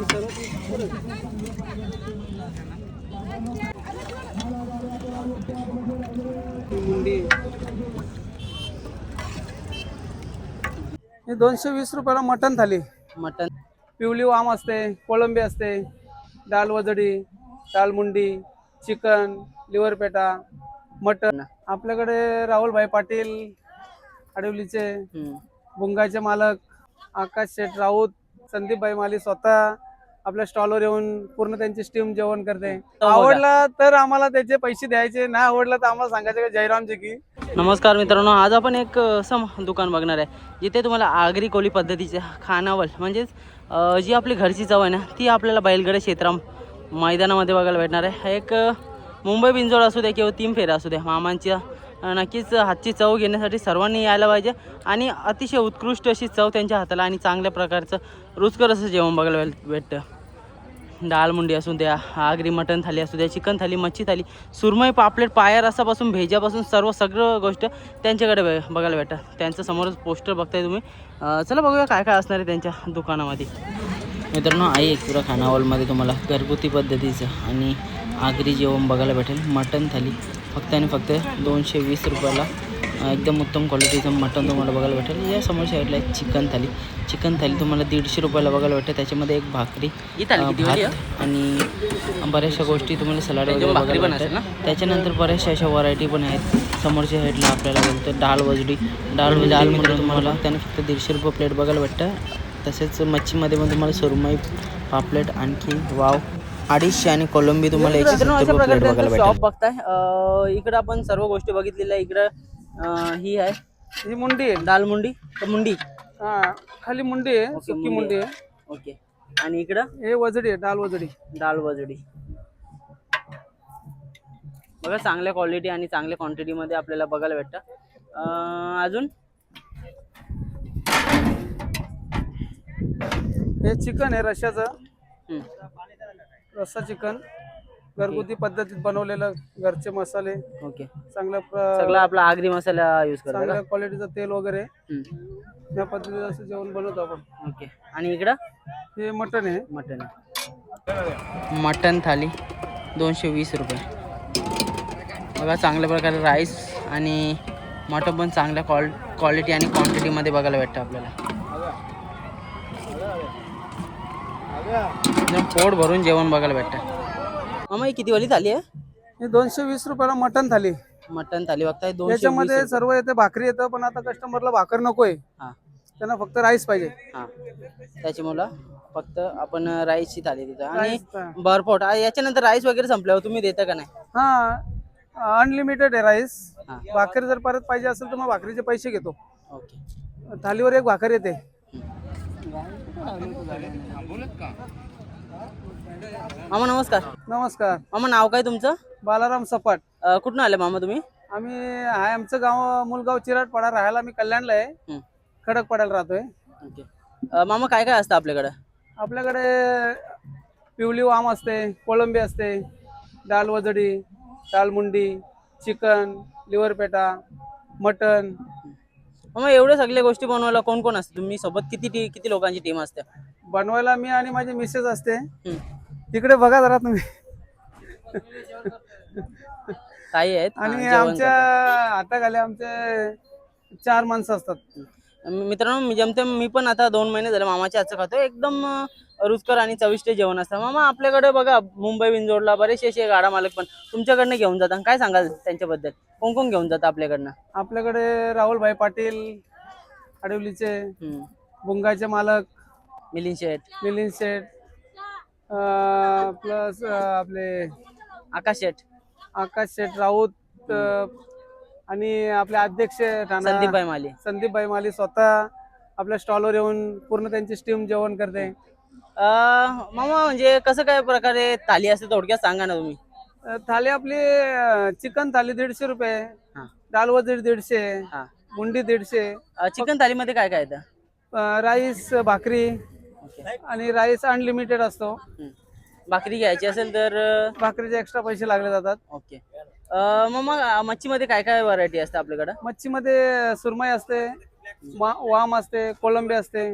हे 220 रुपयाला मटन थाली. मटन पिवली वाम असते, कोळंबी असते, दाल वजडी, दाल मुंडी, चिकन, लिव्हर पेटा, मटन. आपल्याकडे राहुलभाई पाटील आडिवलीचे, बुंगाचे मालक आकाश शेठ राऊत, संदीपभाई माली स्वतः आपल्या स्टॉलवर येऊन पूर्ण त्यांची टीम जेवण करते. आवडला तर आम्हाला त्याचे पैसे द्यायचे, नाही आवडला तर आम्हाला सांगायचे जयरामजी की. नमस्कार मित्रांनो, आज आपण एक असं दुकान बघणार आहे जिथे तुम्हाला आगरी कोळी पद्धतीचे खानावळ म्हणजेच जी आपली घरची चव आहे ना ती आपल्याला बैलगाडा क्षेत्रा मैदानामध्ये बघायला भेटणार आहे. एक मुंबई बिंजोड असू द्या किंवा 3 फेऱ्या असू द्या, मामांच्या नक्कीच हातची चव घेण्यासाठी सर्वांनी यायला पाहिजे. आणि अतिशय उत्कृष्ट अशी चव त्यांच्या हाताला आणि चांगल्या प्रकारचं रुचकर असं जेवण बघायला भेटतं. डाळ मुंडी असू द्या, आगरी मटण थाली असू द्या, चिकन थाली, मच्छी थाली, सुरमई, पापलेट, पाया रसापासून भेजापासून सगळं गोष्ट त्यांच्याकडे बघायला भेटतात. त्यांचं समोरच पोस्टर बघताय तुम्ही. चला बघूया काय काय असणार आहे त्यांच्या दुकानामध्ये. मित्रांनो, आई एकपुरा खानावळमध्ये तुम्हाला घरगुती पद्धतीचं आणि आगरी जेवण बघायला भेटेल. मटण थाली फक्त आणि फक्त 220 रुपयाला एकदम उत्तम क्वालिटीचं मटण तुम्हाला बघायला भेटेल. या समोर साईडला एक चिकन थाली तुम्हाला 150 रुपयाला बघायला भेटेल. त्याच्यामध्ये एक भाकरी, भात आणि बऱ्याचशा गोष्टी तुम्हाला सलाड वगैरे बघायला भेटेल. त्याच्यानंतर बऱ्याचशा अशा व्हरायटी पण आहेत. समोरच्या साईडला आपल्याला बोलतं डाळ वजडी म्हणजे तुम्हाला त्याने फक्त 150 रुपये प्लेट बघायला भेटतं. तसेच मच्छीमध्ये पण तुम्हाला सुरमई, पापलेट, आणखी वाव 250 आणि कोलंबी तुम्हाला 170 रुपये प्लेट बघायला भेटेल. शॉप बघताय इकडं आपण सर्व गोष्टी बघितलेल्या. इकडं ही आहे, ही मुंडी आहे, दाल मुंडी तर मुंडी खाली मुंडी आहे, सुकी मुंडी आहे. ओके. आणि इकडं हे वजडी आहे, दाल वजडी. बघा, चांगल्या क्वालिटी आणि चांगल्या क्वांटिटी मध्ये आपल्याला बघायला भेटतं. अजून हे चिकन आहे रश्याचं, रस्सा चिकन घरगुती पद्धतीत बनवलेलं, घरचे मसाले. ओके. सगळं आपला आगरी मसाला यूज करतो, चांगल्या क्वालिटीचं तेल वगैरे या पद्धतीचं असं जेवण बनवतो आपण. ओके. आणि इकडं हे मटन आहे, मटन थाली 220 रुपये. बघा, चांगल्या प्रकारे राईस आणि मटन पण चांगल्या क्वालिटी आणि क्वांटिटीमध्ये बघायला भेटतं आपल्याला. पोट भरून जेवण बघायला भेटतं. मामा ही किती वाली थाली आहे? हे 220 रुपयाला मटन थाली बघताय. त्याच्यामध्ये सर्व येते, भाकरी येतं, पण आता कस्टमरला भाकर नकोय, त्यांना फक्त राईस पाहिजे. त्याच्यामुळे फक्त आपण राईसची थाली देतो. आणि बरपोट याच्यानंतर राईस वगैरे संपल्यावर तुम्ही देता का नाही? हा, अनलिमिटेड आहे राईस. भाकर जर परत पाहिजे असेल तर मग भाकरीचे पैसे घेतो. ओके. थालीवर एक भाकर येते. मामा नमस्कार. नमस्कार. मामा नाव काय तुमचं? बालाराम सपाट. कुठून आले मामा तुम्ही? आम्ही आहे, आमचं गाव मुलगाव चिराटपाडा, राहायला मी कल्याणला आहे, खडकपाड्याला राहतोय. ओके. मामा काय काय असतं आपल्याकडे? आपल्याकडे पिवली वाम असते, कोळंबी असते, दाल वजडी, दाल मुंडी, चिकन, लिव्हर पेटा, मटन. मामा एवढ्या सगळ्या गोष्टी बनवायला कोण कोण असते? तुम्ही सोबत किती लोकांची टीम असते? बनवायला मी आणि माझी मिसेस असते. तिकडे बघा जरा तुम्ही. काही आहेत आणि आमच्या हाताखाली आमचे 4 माणसं असतात. मित्रांनो, मी पण आता 2 महिने झाले मामाच्या हातचं खातो. एकदम रुचकर आणि चविष्ट जेवण असतं. मामा आपल्याकडे बघा, मुंबई बिंजोडला बरेचसे असे गाडा मालक पण तुमच्याकडनं घेऊन जातात. काय सांगाल त्यांच्याबद्दल? कोण कोण घेऊन जातं आपल्याकडनं? आपल्याकडे राहुलभाई पाटील आडिवलीचे, बुंगाचे मालक मिलिंद शेठ, प्लस आपले आकाश शेठ राऊत, आणि आपले अध्यक्ष संदीपभाई माली स्वतः आपल्या स्टॉलवर येऊन पूर्ण त्यांची टीम जेवण करते. मामा म्हणजे कसं काय प्रकारे थाली असते थोडक्यात सांगा ना तुम्ही. थाली आपली चिकन थाली 150 रुपये, दाल वजडी 150, मुंडी 150. चिकन थाली मध्ये काय काय येतं? राईस, भाकरी, आणि राईस अनलिमिटेड असतो. भाकरी घ्यायची असेल तर भाकरीचे एक्स्ट्रा पैसे लागले जातात. ओके. मग मच्छीमध्ये काय काय व्हरायटी असते आपल्याकडे? मच्छीमध्ये सुरमई असते, वाम असते, कोळंबी असते,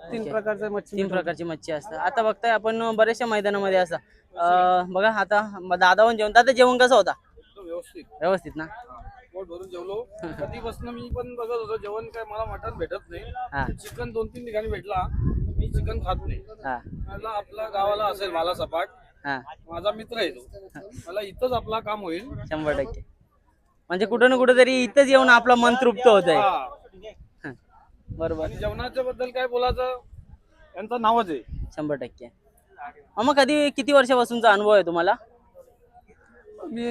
तीन ओके. प्रकारचे मच्छी 3 प्रकारची मच्छी असतात. आता बघताय आपण बऱ्याचशा मैदानामध्ये असं बघा आता दादावन जेवण. दादा जेवण कसं होता? व्यवस्थित व्यवस्थित ना? पोट भरून जेवलो. कधीपासून मी पण बघत होतो जेवण, काय मला मटण भेटत हा. नाही. चिकन 2-3 ठिकाणी भेटला, मी चिकन खात नाही. हा मला आपल्या गावाला असेल मला सपाट, हा माझा मित्र आहे तो, मला इथंच आपला काम होईल. 100%. म्हणजे कुठं ना कुठं तरी इथंच येऊन आपलं मन तृप्त होत आहे. हा. बरोबर. आणि जेवणाच्या बद्दल काय बोलायचं, यांचं नावच आहे. 100%. मग कधी किती वर्षापासूनचा अनुभव आहे तुम्हाला? मी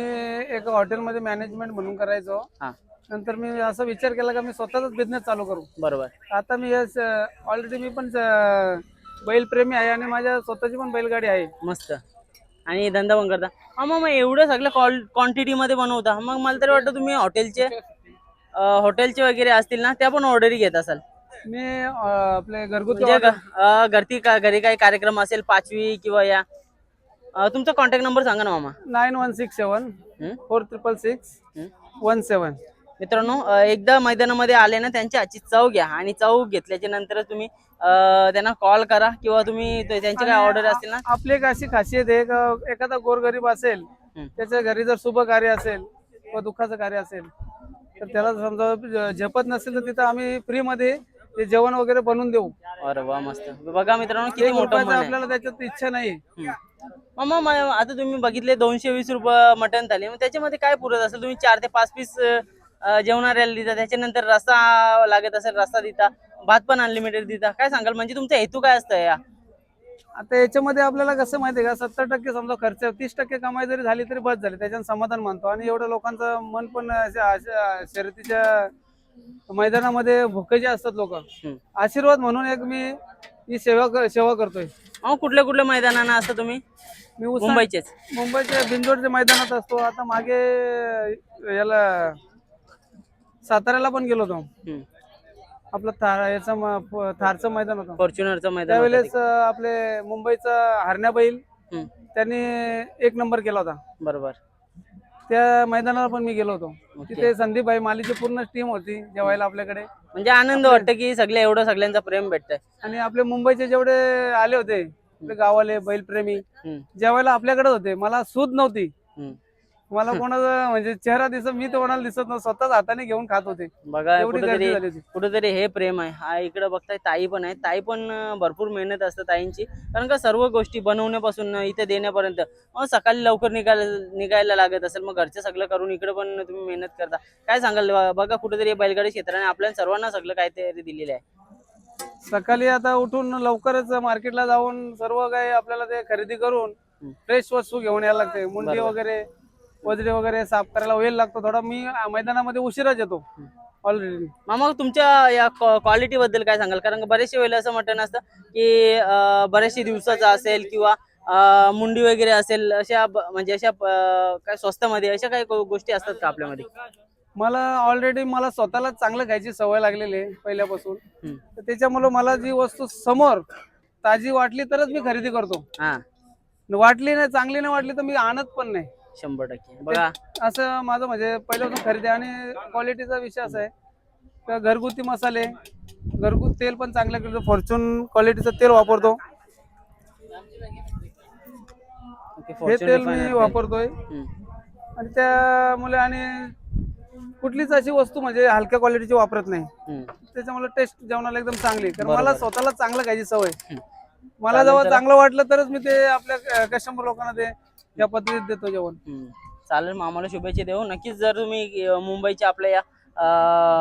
एका हॉटेलमध्ये मॅनेजमेंट म्हणून करायचो. हा नंतर मी असा विचार केला का मी स्वतःचाच बिझनेस चालू करू. बरोबर. आता मी ऑलरेडी मी पण बैलप्रेमी आहे आणि माझ्या स्वतःची पण बैलगाडी आहे. मस्त. आणि धंदा पण करता. मग एवढं सगळं क्वांटिटी मध्ये बनवता, मग मला तरी वाटतं तुम्ही हॉटेलचे वगैरे असतील ना, त्या पण ऑर्डरी घेत असाल. मी आपले घरगुती म्हणजे घरी काही कार्यक्रम असेल 5वी किंवा या तुमचा कॉन्टॅक्ट नंबर सांगा ना मामा. 9167-466-17. मित्रांनो एकदा मैदानामध्ये आले ना, त्यांची आजची चव घ्या आणि चव घेतल्याच्या नंतर तुम्ही त्यांना कॉल करा किंवा तुम्ही त्यांची काय ऑर्डर असतील ना. आपली एक अशी खासियत आहे का एखादा गोरगरीब असेल, त्याच्या घरी जर शुभ कार्य असेल किंवा दुःखाचं कार्य असेल, तर त्याला समजा झेपत नसेल तर तिथं आम्ही फ्री मध्ये ते जेवण वगैरे बनवून देऊ. अरे वा मस्त. बघा मित्रांनो किती मोठं मन आहे. आपल्याला त्याच्यात इच्छा नाही. मग आता तुम्ही बघितले 220 रुपये मटण थाली, मग त्याच्यामध्ये काय पुरत असेल? तुम्ही 4 ते 5 पीस जेवणाऱ्याला देता, त्याच्यानंतर रस्सा लागत असेल रस्सा देता, भात पण अनलिमिटेड देता. काय सांगाल, म्हणजे तुमचा हेतू काय असतं या? आता याच्यामध्ये आपल्याला कसं माहितीये का, 70% समजा खर्च, 30% कमाई जरी झाली तरी बस झाली, त्याच्यानं समाधान मानतो. आणि एवढं लोकांचं मन पण अशा शर्यतीच्या मैदानामध्ये भुकेचे असतात लोक, आशीर्वाद म्हणून एक मी ही सेवा करतोय. कुठल्या कुठल्या मैदानांना असतं तुम्ही? मी मुंबईच्या बिंदोडच्या मैदानात असतो. आता मागे याला साताऱ्याला पण गेलो होतो. आपलं थारचं मैदान होतं, फॉर्च्युनरचं मैदान. त्यावेळेस आपले मुंबईचा हरण्या बैल त्यांनी 1 नंबर केला होता. बरोबर. त्या मैदानाला पण मी गेलो होतो. तिथे संदीप भाई मालीची पूर्ण टीम होती जेवायला आपल्याकडे. म्हणजे आनंद वाटतं की एवढं सगळ्यांचा प्रेम भेटतंय. आणि आपले मुंबईचे जेवढे आले होते आपले गावाले बैलप्रेमी जेवायला आपल्याकडे होते. मला सूद नव्हती, मला कोणाचा म्हणजे चेहरा दिसत, मी तर कोणाला दिसत नव्हतं, स्वतःच हाताने घेऊन खात होते. बघा कुठेतरी हे प्रेम आहे. हा इकडे बघताय ताई पण आहे. ताई पण भरपूर मेहनत असते ताईंची, कारण का सर्व गोष्टी बनवण्यापासून इथे देण्यापर्यंत सकाळी लवकर निघायला लागत असेल, मग घरचं सगळं करून इकडे पण तुम्ही मेहनत करता. काय सांगाल? बघा कुठेतरी बैलगाडी क्षेत्राने आपल्याला सर्वांना सगळं काहीतरी दिलेलं आहे. सकाळी आता उठून लवकरच मार्केटला जाऊन सर्व काही आपल्याला ते खरेदी करून फ्रेश वस्तू घेऊन यायला लागते. मुंडी वगैरे वजरे वगैरे साफ करायला वेळ लागतो थोडा. मी मैदानामध्ये उशिराच येतो ऑलरेडी. मग तुमच्या या क्वालिटी बद्दल काय सांगाल? कारण बरेचशे वेळेला असं मटण असतं की बरेचशे दिवसाचं असेल किंवा मुंडी वगैरे असेल, अशा म्हणजे अशा काय स्वस्तामध्ये अशा काही गोष्टी असतात का आपल्यामध्ये? मला स्वतःला चांगलं खायची सवय लागलेली आहे पहिल्यापासून. तर त्याच्यामुळे मला जी वस्तू समोर ताजी वाटली तरच मी खरेदी करतो. वाटली नाही, चांगली नाही वाटली तर मी आणत पण नाही. 100%. बघा असं माझं म्हणजे पहिल्यापासून खरेदी. आणि क्वालिटीचा विषय असा आहे का घरगुती मसाले, घरगुती तेल पण चांगलं केलं, फॉर्च्यून क्वालिटीचं तेल वापरतो. हे तेल मी वापरतोय. आणि त्यामुळे आणि कुठलीच अशी वस्तू म्हणजे हलक्या क्वालिटीची वापरत नाही. त्याच्यामुळे टेस्ट जेवणाला एकदम चांगली. कारण मला स्वतःला चांगलं खायची सवय. मला जेव्हा चांगलं वाटलं तरच मी ते आपल्या कस्टमर लोकांना ते या पद्धतीत देतो जेवण. चालेल, आम्हाला शुभेच्छा देऊ. नक्कीच जर तुम्ही मुंबईच्या आपल्या या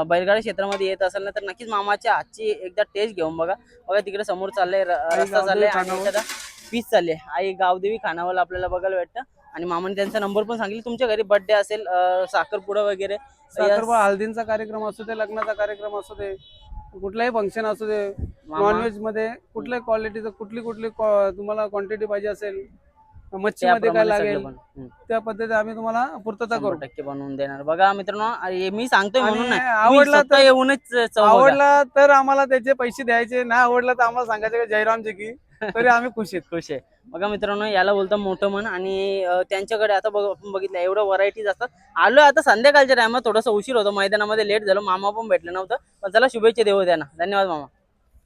बैलगाडी क्षेत्रामध्ये येत असाल ना, तर नक्कीच मामाच्या हातची एकदा टेस्ट घेऊन बघा. तिकडे समोर चाललंय रस्ता चाललाय आणि एखादा पीस चालले. आई गावदेवी खानावळ आपल्याला बघायला भेटतं. आणि मामाने त्यांचा नंबर पण सांगितले. तुमच्या घरी बर्थडे असेल, साखरपुडा वगैरे, हळदींचा कार्यक्रम असू दे, लग्नाचा कार्यक्रम असू दे, कुठलाही फंक्शन असू दे, नॉनव्हेज मध्ये कुठल्याही क्वालिटीचं कुठली तुम्हाला क्वांटिटी पाहिजे असेल, मच्छी मध्ये काय लागेल त्या पद्धतीने आम्ही तुम्हाला पूर्तता करू. 100% बनवून देणार. बघा मित्रांनो, मी सांगतोय म्हणून नाही, आवडला तर आम्हाला त्याचे पैसे द्यायचे, नाही आवडला तर आम्हाला सांगायचे जयरामजी की, तरी आम्ही खुश आहे. बघा मित्रांनो, याला बोलतो मोठं मन. आणि त्यांच्याकडे आता बघितलं एवढं व्हरायटीज असतात. आलोय आता संध्याकाळच्या टायमात, थोडासा उशीर होतो, मैदानामध्ये लेट झालो, मामा पण भेटले नव्हतं. पण चला शुभेच्छा देऊ त्यांना. धन्यवाद मामा.